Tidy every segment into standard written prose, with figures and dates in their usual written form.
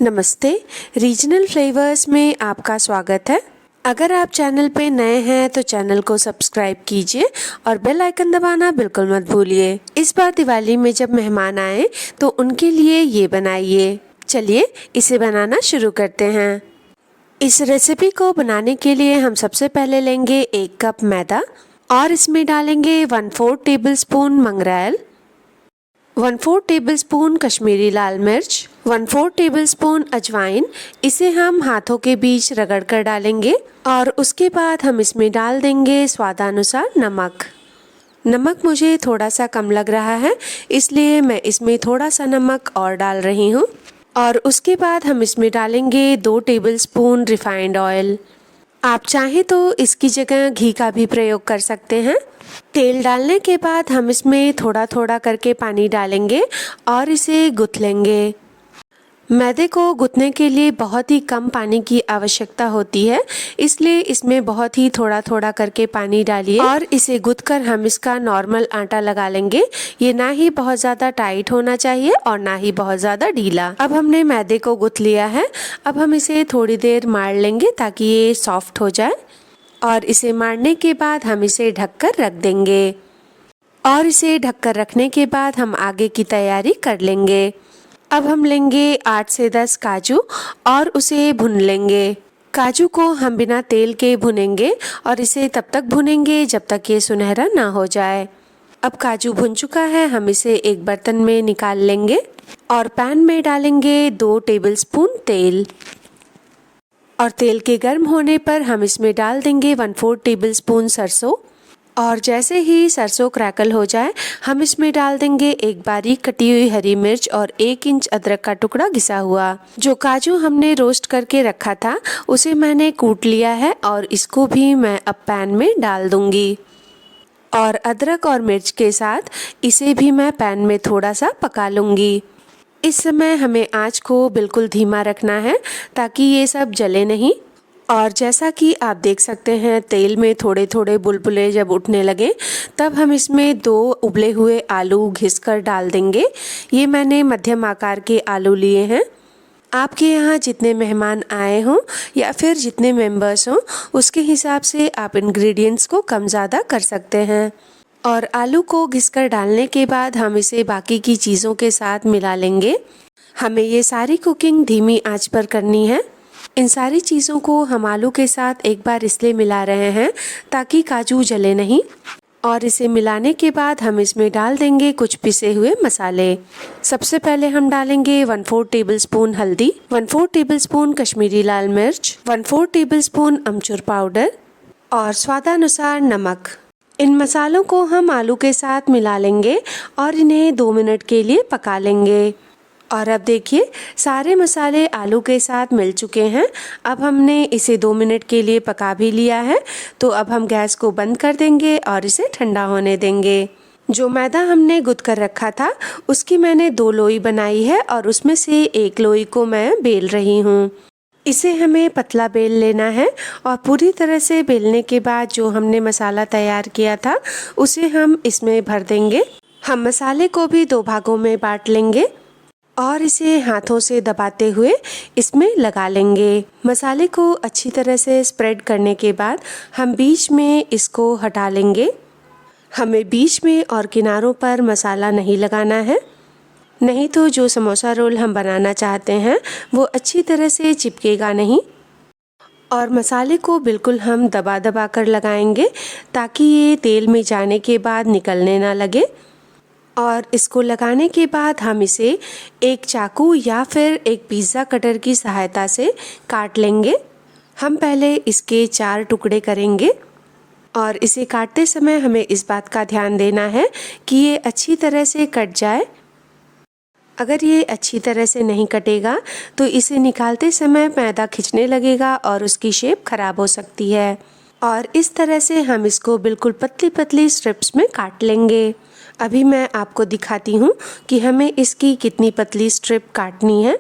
नमस्ते, regional flavours में आपका स्वागत है। अगर आप चैनल पे नए हैं तो चैनल को सब्सक्राइब कीजिए और बेल आइकन दबाना बिल्कुल मत भूलिए। इस बार दिवाली में जब मेहमान आए तो उनके लिए ये बनाइए। चलिए इसे बनाना शुरू करते हैं। इस रेसिपी को बनाने के लिए हम सबसे पहले लेंगे 1 कप मैदा और इसमें डालेंगे 1/4 टेबलस्पून मंगरेल, 1/4 टेबलस्पून कश्मीरी लाल मिर्च, 1/4 टेबलस्पून अजवाइन। इसे हम हाथों के बीच रगड़ कर डालेंगे और उसके बाद हम इसमें डाल देंगे स्वादानुसार नमक। नमक मुझे थोड़ा सा कम लग रहा है, इसलिए मैं इसमें थोड़ा सा नमक और डाल रही हूँ। और उसके बाद हम इसमें डालेंगे 2 टेबलस्पून रिफाइंड ऑयल। आप चाहें तो इसकी जगह घी का भी प्रयोग कर सकते हैं। तेल डालने के बाद हम इसमें थोड़ा थोड़ा करके पानी डालेंगे और इसे गूँथ लेंगे। मैदे को गूँथने के लिए बहुत ही कम पानी की आवश्यकता होती है, इसलिए इसमें बहुत ही थोड़ा थोड़ा करके पानी डालिए और इसे गूँथकर हम इसका नॉर्मल आटा लगा लेंगे। ये ना ही बहुत ज़्यादा टाइट होना चाहिए और ना ही बहुत ज़्यादा ढीला। अब हमने मैदे को गूँथ लिया है। अब हम इसे थोड़ी देर मार लेंगे ताकि ये सॉफ्ट हो जाए और इसे मारने के बाद हम इसे ढककर रख देंगे। और इसे ढककर रखने के बाद हम आगे की तैयारी कर लेंगे। अब हम लेंगे 8 से 10 काजू और उसे भून लेंगे। काजू को हम बिना तेल के भुनेंगे और इसे तब तक भुनेंगे जब तक ये सुनहरा ना हो जाए। अब काजू भुन चुका है, हम इसे एक बर्तन में निकाल लेंगे और पैन में डालेंगे 2 टेबलस्पून तेल। और तेल के गर्म होने पर हम इसमें डाल देंगे 1/4 टेबलस्पून सरसों। और जैसे ही सरसों क्रैकल हो जाए हम इसमें डाल देंगे एक बारीक कटी हुई हरी मिर्च और 1 इंच अदरक का टुकड़ा घिसा हुआ। जो काजू हमने रोस्ट करके रखा था उसे मैंने कूट लिया है और इसको भी मैं अब पैन में डाल दूंगी। और अदरक और मिर्च के साथ इसे भी मैं पैन में थोड़ा सा पका लूँगी। इस समय हमें आँच को बिल्कुल धीमा रखना है ताकि ये सब जले नहीं। और जैसा कि आप देख सकते हैं तेल में थोड़े थोड़े बुलबुले जब उठने लगे तब हम इसमें 2 उबले हुए आलू घिसकर डाल देंगे। ये मैंने मध्यम आकार के आलू लिए हैं। आपके यहाँ जितने मेहमान आए हों या फिर जितने मेंबर्स हों उसके हिसाब से आप इंग्रेडिएंट्स को कम ज़्यादा कर सकते हैं। और आलू को घिसकर डालने के बाद हम इसे बाकी की चीज़ों के साथ मिला लेंगे। हमें ये सारी कुकिंग धीमी आंच पर करनी है। इन सारी चीज़ों को हम आलू के साथ एक बार इसलिए मिला रहे हैं ताकि काजू जले नहीं। और इसे मिलाने के बाद हम इसमें डाल देंगे कुछ पिसे हुए मसाले। सबसे पहले हम डालेंगे 1/4 टेबलस्पून हल्दी, 1/4 टेबलस्पून कश्मीरी लाल मिर्च, 1/4 टेबलस्पून अमचूर पाउडर और स्वादानुसार नमक। इन मसालों को हम आलू के साथ मिला लेंगे और इन्हें 2 मिनट के लिए पका लेंगे। और अब देखिए सारे मसाले आलू के साथ मिल चुके हैं। अब हमने इसे 2 मिनट के लिए पका भी लिया है, तो अब हम गैस को बंद कर देंगे और इसे ठंडा होने देंगे। जो मैदा हमने गूँथ कर रखा था उसकी मैंने 2 लोई बनाई है और उसमें से एक लोई को मैं बेल रही हूँ। इसे हमें पतला बेल लेना है और पूरी तरह से बेलने के बाद जो हमने मसाला तैयार किया था उसे हम इसमें भर देंगे। हम मसाले को भी 2 भागों में बांट लेंगे और इसे हाथों से दबाते हुए इसमें लगा लेंगे। मसाले को अच्छी तरह से स्प्रेड करने के बाद हम बीच में इसको हटा लेंगे। हमें बीच में और किनारों पर मसाला नहीं लगाना है, नहीं तो जो समोसा रोल हम बनाना चाहते हैं वो अच्छी तरह से चिपकेगा नहीं। और मसाले को बिल्कुल हम दबा दबा कर लगाएंगे ताकि ये तेल में जाने के बाद निकलने ना लगे। और इसको लगाने के बाद हम इसे एक चाकू या फिर एक पिज़्ज़ा कटर की सहायता से काट लेंगे। हम पहले इसके 4 टुकड़े करेंगे और इसे काटते समय हमें इस बात का ध्यान देना है कि ये अच्छी तरह से कट जाए। अगर ये अच्छी तरह से नहीं कटेगा तो इसे निकालते समय मैदा खिंचने लगेगा और उसकी शेप खराब हो सकती है। और इस तरह से हम इसको बिल्कुल पतली पतली स्ट्रिप्स में काट लेंगे। अभी मैं आपको दिखाती हूँ कि हमें इसकी कितनी पतली स्ट्रिप काटनी है।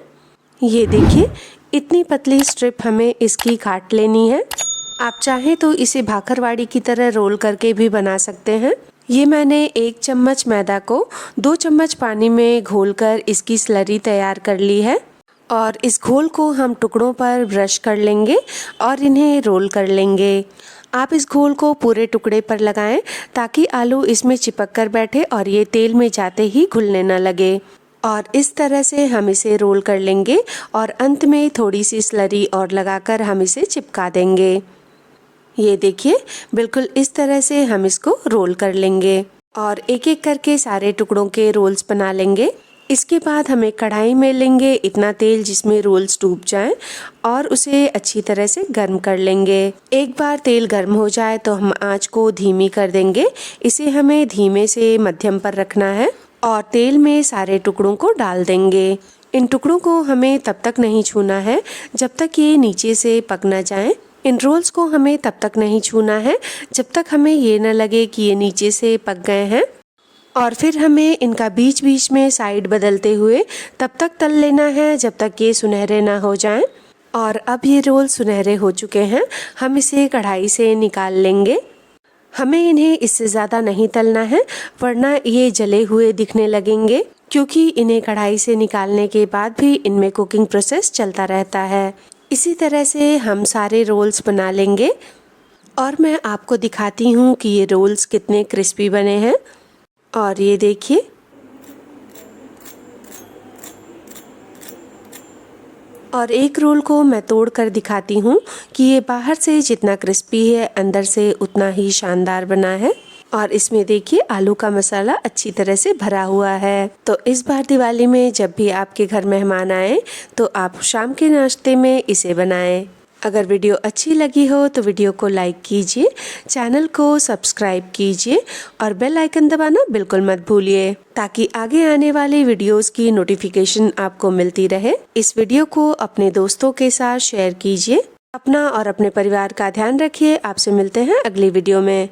ये देखिए इतनी पतली स्ट्रिप हमें इसकी काट लेनी है। आप चाहें तो इसे भाखरवाड़ी की तरह रोल करके भी बना सकते हैं। ये मैंने 1 चम्मच मैदा को 2 चम्मच पानी में घोलकर इसकी स्लरी तैयार कर ली है। और इस घोल को हम टुकड़ों पर ब्रश कर लेंगे और इन्हें रोल कर लेंगे। आप इस घोल को पूरे टुकड़े पर लगाएं ताकि आलू इसमें चिपक कर बैठे और ये तेल में जाते ही घुलने न लगे। और इस तरह से हम इसे रोल कर लेंगे और अंत में थोड़ी सी स्लरी और लगाकर हम इसे चिपका देंगे। ये देखिए, बिल्कुल इस तरह से हम इसको रोल कर लेंगे और एक एक करके सारे टुकड़ों के रोल्स बना लेंगे। इसके बाद हम एक कढ़ाई में लेंगे इतना तेल जिसमें रोल्स डूब जाएं और उसे अच्छी तरह से गर्म कर लेंगे। एक बार तेल गर्म हो जाए तो हम आंच को धीमी कर देंगे। इसे हमें धीमे से मध्यम पर रखना है और तेल में सारे टुकड़ों को डाल देंगे। इन टुकड़ों को हमें तब तक नहीं छूना है जब तक ये नीचे से पक न जाएं। इन रोल्स को हमें तब तक नहीं छूना है जब तक हमें ये न लगे कि ये नीचे से पक गए हैं। और फिर हमें इनका बीच बीच में साइड बदलते हुए तब तक तल लेना है जब तक ये सुनहरे ना हो जाएं। और अब ये रोल सुनहरे हो चुके हैं, हम इसे कढ़ाई से निकाल लेंगे। हमें इन्हें इससे ज़्यादा नहीं तलना है वरना ये जले हुए दिखने लगेंगे, क्योंकि इन्हें कढ़ाई से निकालने के बाद भी इनमें कुकिंग प्रोसेस चलता रहता है। इसी तरह से हम सारे रोल्स बना लेंगे और मैं आपको दिखाती हूँ कि ये रोल्स कितने क्रिस्पी बने हैं। और ये देखिए, और एक रोल को मैं तोड़ कर दिखाती हूँ कि ये बाहर से जितना क्रिस्पी है अंदर से उतना ही शानदार बना है। और इसमें देखिए आलू का मसाला अच्छी तरह से भरा हुआ है। तो इस बार दिवाली में जब भी आपके घर मेहमान आए तो आप शाम के नाश्ते में इसे बनाएं। अगर वीडियो अच्छी लगी हो तो वीडियो को लाइक कीजिए, चैनल को सब्सक्राइब कीजिए और बेल आइकन दबाना बिल्कुल मत भूलिए ताकि आगे आने वाली वीडियोस की नोटिफिकेशन आपको मिलती रहे। इस वीडियो को अपने दोस्तों के साथ शेयर कीजिए। अपना और अपने परिवार का ध्यान रखिए। आपसे मिलते हैं अगली वीडियो में।